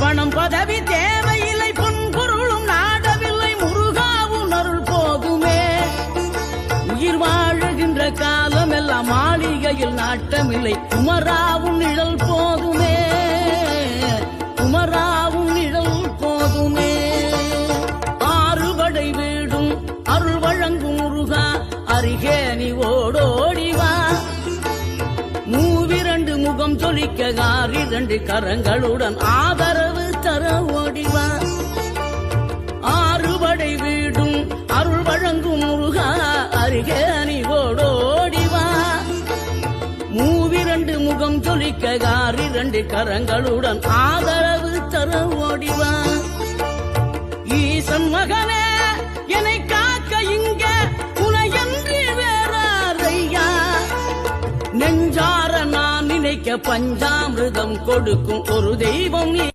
பணம் பதவி தேவையில்லை, பொன் பொருளும் நாடவில்லை, முருகாவும் அருள் போதுமே. உயிர் வாழுகின்ற காலம் எல்லாம் மாளிகையில் நாட்டமில்லை, குமராவும் நிழல் போதுமே, குமராவும் நிழல் போதுமே. ஆறுபடை வீடும் அருள் வழங்கும் முருகா, அருகே நீ ஓடோடிவா. மூவிரண்டு முகம் சொலிக்க ஆறிரண்டு கரங்களுடன் ஆதரவு தர ஓடிவா. ஆறுபடை வீடும் அருள் வழங்கும் முருகா, அருகே நீ ஓடோடிவா. மூவிரண்டு முகம் சொலிக்க ஆறிரண்டு கரங்களுடன் ஆதரவு தர ஓடிவா. ஈசன் மகனே என்னை காக்க இங்க உனையன்றி வேறாரையா. நெஞ்சார நான் நினைக்க பஞ்சாமிர்தம் கொடுக்கும் ஒரு தெய்வம் நீ.